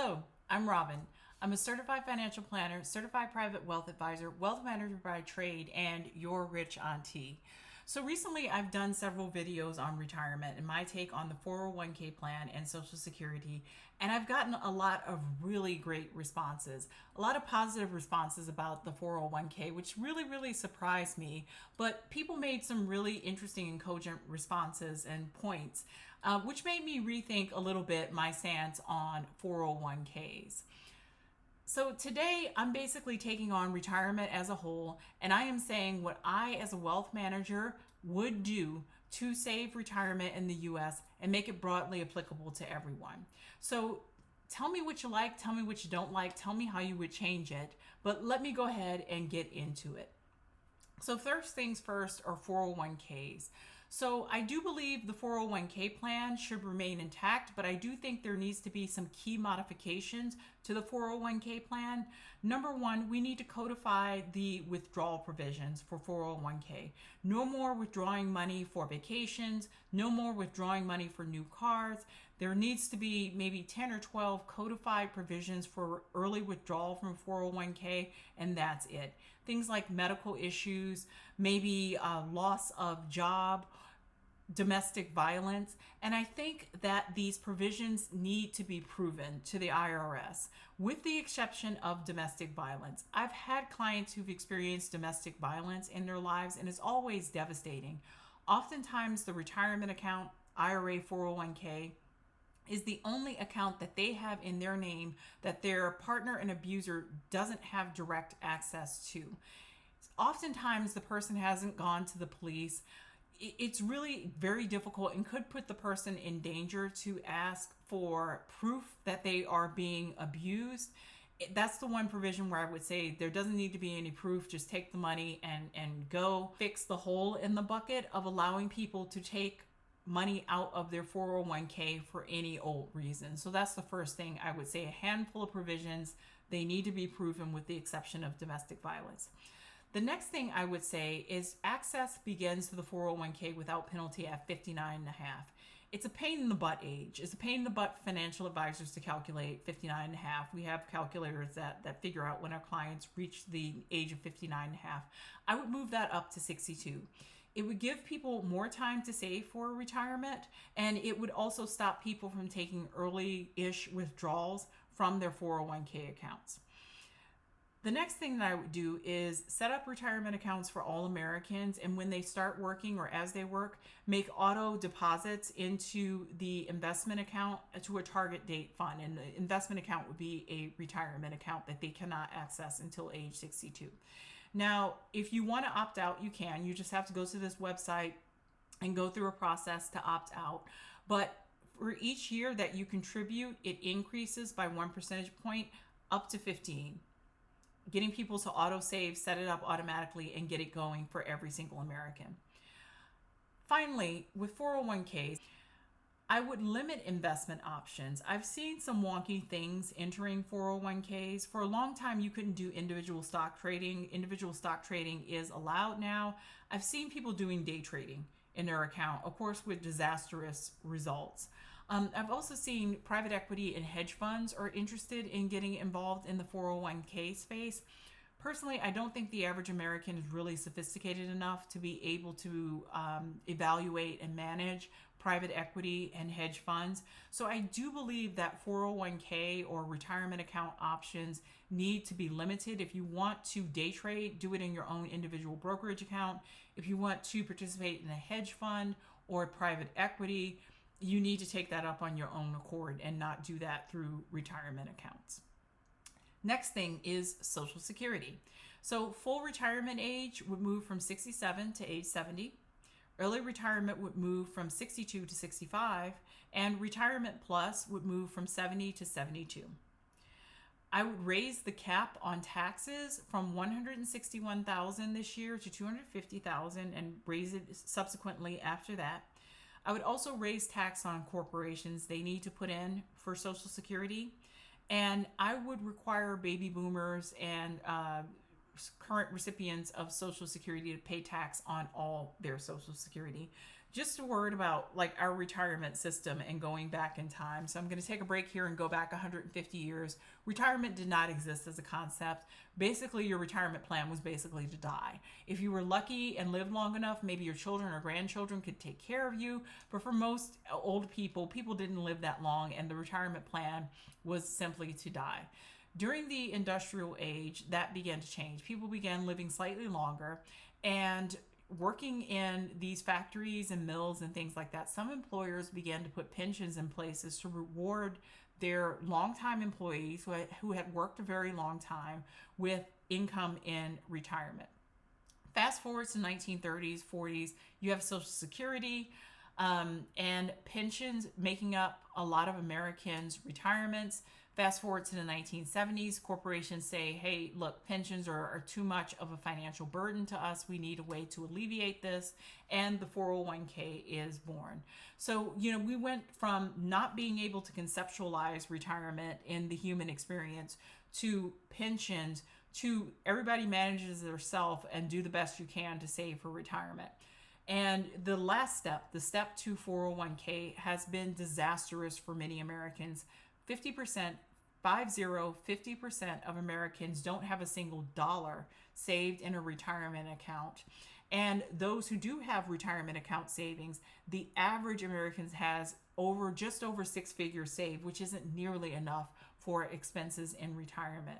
Hello, I'm Robin. I'm a certified financial planner, certified private wealth advisor, wealth manager by trade, and your rich auntie. So recently I've done several videos on retirement and my take on the 401k plan and Social Security, and I've gotten a lot of really great responses. A lot of positive responses about the 401k, which really surprised me, but people made some really interesting and cogent responses and points, which made me rethink a little bit my stance on 401ks. So today I'm basically taking on retirement as a whole, and I am saying what I, as a wealth manager, would do to save retirement in the US and make it broadly applicable to everyone. So tell me what you like, tell me what you don't like, tell me how you would change it, but let me go ahead and get into it. So first things first are 401ks. So I do believe the 401k plan should remain intact, but I do think there needs to be some key modifications to the 401k plan. Number one, we need to codify the withdrawal provisions for 401k. No more withdrawing money for vacations, no more withdrawing money for new cars. There needs to be maybe 10 or 12 codified provisions for early withdrawal from 401k, and that's it. Things like medical issues, maybe loss of job, domestic violence. And I think that these provisions need to be proven to the IRS, with the exception of domestic violence. I've had clients who've experienced domestic violence in their lives, and it's always devastating. Oftentimes, the retirement account, IRA, 401k, is the only account that they have in their name that their partner and abuser doesn't have direct access to. Oftentimes, the person hasn't gone to the police. It's really very difficult and could put the person in danger to ask for proof that they are being abused. That's the one provision where I would say there doesn't need to be any proof. Just take the money and go fix the hole in the bucket of allowing people to take money out of their 401k for any old reason. So that's the first thing I would say. A handful of provisions, they need to be proven, with the exception of domestic violence. The next thing I would say is access begins to the 401k without penalty at 59 and a half. It's a pain in the butt age. It's a pain in the butt for financial advisors to calculate 59 and a half. We have calculators that figure out when our clients reach the age of 59 and a half. I would move that up to 62. It would give people more time to save for retirement, and it would also stop people from taking early-ish withdrawals from their 401k accounts. The next thing that I would do is set up retirement accounts for all Americans, and when they start working or as they work, make auto deposits into the investment account to a target date fund. And the investment account would be a retirement account that they cannot access until age 62. Now, if you want to opt out, you can. You just have to go to this website and go through a process to opt out. But for each year that you contribute, it increases by 1 percentage point up to 15. Getting people to auto save, set it up automatically, and get it going for every single American. Finally, with 401ks, I would limit investment options. I've seen some wonky things entering 401ks. For a long time, you couldn't do individual stock trading. Individual stock trading is allowed now. I've seen people doing day trading in their account, of course, with disastrous results. I've also seen private equity and hedge funds are interested in getting involved in the 401k space. Personally, I don't think the average American is really sophisticated enough to be able to evaluate and manage private equity and hedge funds. So I do believe that 401k or retirement account options need to be limited. If you want to day trade, do it in your own individual brokerage account. If you want to participate in a hedge fund or private equity, you need to take that up on your own accord and not do that through retirement accounts. Next thing is Social Security. So full retirement age would move from 67 to age 70. Early retirement would move from 62 to 65, and retirement plus would move from 70 to 72. I would raise the cap on taxes from $161,000 this year to $250,000 and raise it subsequently after that. I would also raise tax on corporations. They need to put in for Social Security. And I would require baby boomers and current recipients of Social Security to pay tax on all their Social Security, just a word about like our retirement system and going back in time. So I'm going to take a break here and go back 150 years. Retirement did not exist as a concept. Basically, your retirement plan was basically to die. If you were lucky and lived long enough, maybe your children or grandchildren could take care of you. But for most old people, people didn't live that long, and the retirement plan was simply to die. During the industrial age, that began to change. People began living slightly longer and working in these factories and mills and things like that. Some employers began to put pensions in places to reward their longtime employees who had worked a very long time with income in retirement. Fast forward to 1930s, 40s, you have Social Security, and pensions making up a lot of Americans' retirements. Fast forward to the 1970s, corporations say, hey, look, pensions are too much of a financial burden to us. We need a way to alleviate this. And the 401k is born. So, we went from not being able to conceptualize retirement in the human experience to pensions to everybody manages themselves and do the best you can to save for retirement. And the last step, the step to 401k, has been disastrous for many Americans. 50% of Americans don't have a single dollar saved in a retirement account. And those who do have retirement account savings, the average American has just over 6 figures saved, which isn't nearly enough for expenses in retirement.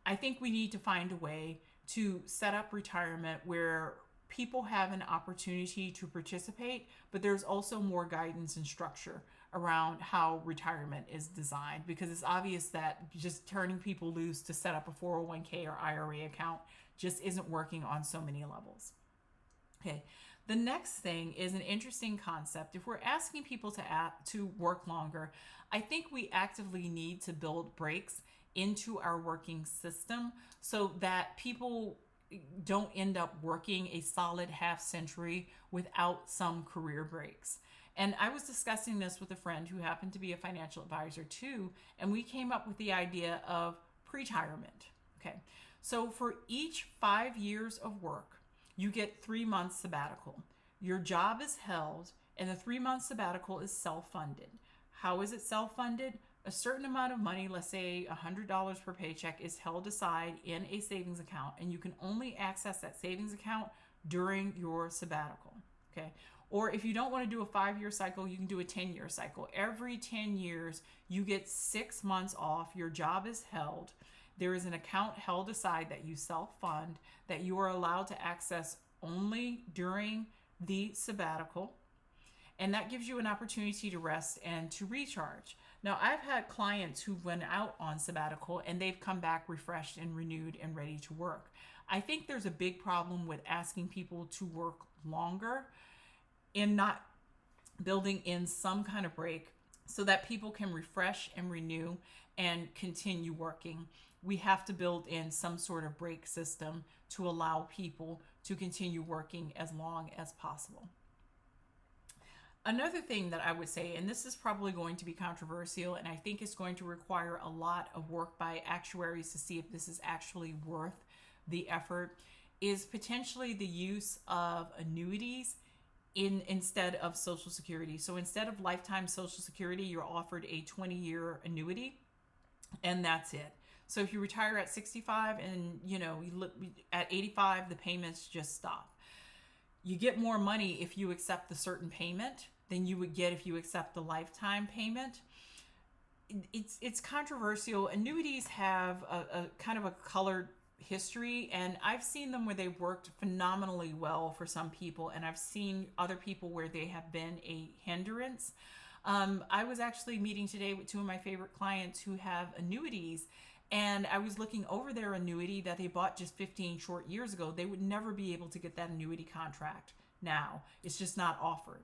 I think we need to find a way to set up retirement where people have an opportunity to participate, but there's also more guidance and structure around how retirement is designed, because it's obvious that just turning people loose to set up a 401k or IRA account just isn't working on so many levels. Okay, the next thing is an interesting concept. If we're asking people to work longer, I think we actively need to build breaks into our working system so that people don't end up working a solid half century without some career breaks. And I was discussing this with a friend who happened to be a financial advisor too, and we came up with the idea of pretirement. Okay, so for each 5 years of work, you get 3 months sabbatical. Your job is held, and the 3-month sabbatical is self-funded. How is it self-funded? A certain amount of money, let's say $100 per paycheck, is held aside in a savings account, and you can only access that savings account during your sabbatical. Okay. Or if you don't want to do a 5-year cycle, you can do a 10-year cycle. Every 10 years, you get 6 months off. Your job is held. There is an account held aside that you self-fund that you are allowed to access only during the sabbatical. And that gives you an opportunity to rest and to recharge. Now, I've had clients who went out on sabbatical and they've come back refreshed and renewed and ready to work. I think there's a big problem with asking people to work longer and not building in some kind of break so that people can refresh and renew and continue working. We have to build in some sort of break system to allow people to continue working as long as possible. Another thing that I would say, and this is probably going to be controversial, and I think it's going to require a lot of work by actuaries to see if this is actually worth the effort, is potentially the use of annuities instead of Social Security. So instead of lifetime Social Security, you're offered a 20-year annuity, and that's it. So if you retire at 65 and at 85, the payments just stop. You get more money if you accept the certain payment than you would get if you accept the lifetime payment. It's controversial. Annuities have a kind of a colored history, and I've seen them where they worked phenomenally well for some people, and I've seen other people where they have been a hindrance. I was actually meeting today with 2 of my favorite clients who have annuities, and I was looking over their annuity that they bought just 15 short years ago. They would never be able to get that annuity contract now. It's just not offered.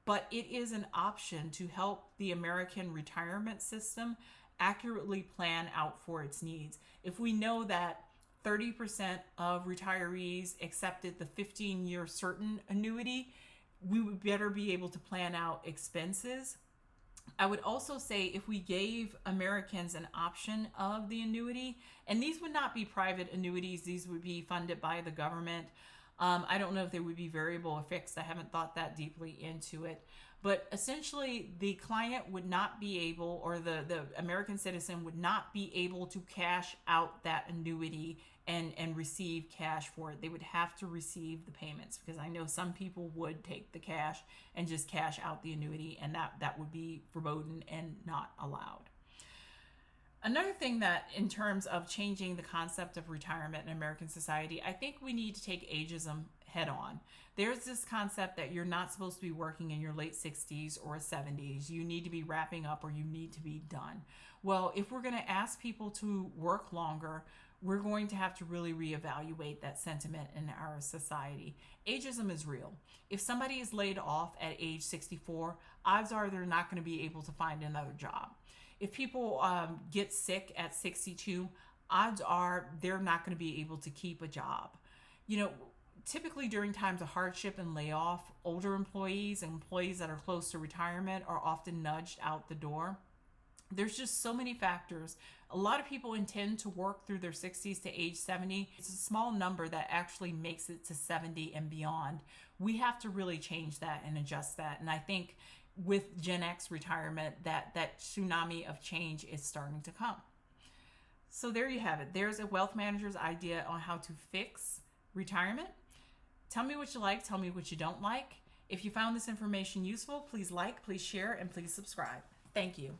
But it is an option to help the American retirement system accurately plan out for its needs. If we know that 30% of retirees accepted the 15-year certain annuity, we would better be able to plan out expenses. I would also say if we gave Americans an option of the annuity, and these would not be private annuities, these would be funded by the government, I don't know if they would be variable or fixed. I haven't thought that deeply into it. But essentially, the client would not be able, or the American citizen would not be able to cash out that annuity and receive cash for it. They would have to receive the payments, because I know some people would take the cash and just cash out the annuity, and that would be verboten and not allowed. Another thing that, in terms of changing the concept of retirement in American society, I think we need to take ageism head on. There's this concept that you're not supposed to be working in your late 60s or 70s. You need to be wrapping up, or you need to be done. Well, if we're going to ask people to work longer, we're going to have to really reevaluate that sentiment in our society. Ageism is real. If somebody is laid off at age 64, odds are they're not going to be able to find another job. If people get sick at 62, odds are they're not going to be able to keep a job. You know, typically during times of hardship and layoff, older employees and employees that are close to retirement are often nudged out the door. There's just so many factors. A lot of people intend to work through their 60s to age 70. It's a small number that actually makes it to 70 and beyond. We have to really change that and adjust that. And I think with Gen X retirement, that tsunami of change is starting to come. So there you have it. There's a wealth manager's idea on how to fix retirement. Tell me what you like. Tell me what you don't like. If you found this information useful, please like, please share, and please subscribe. Thank you.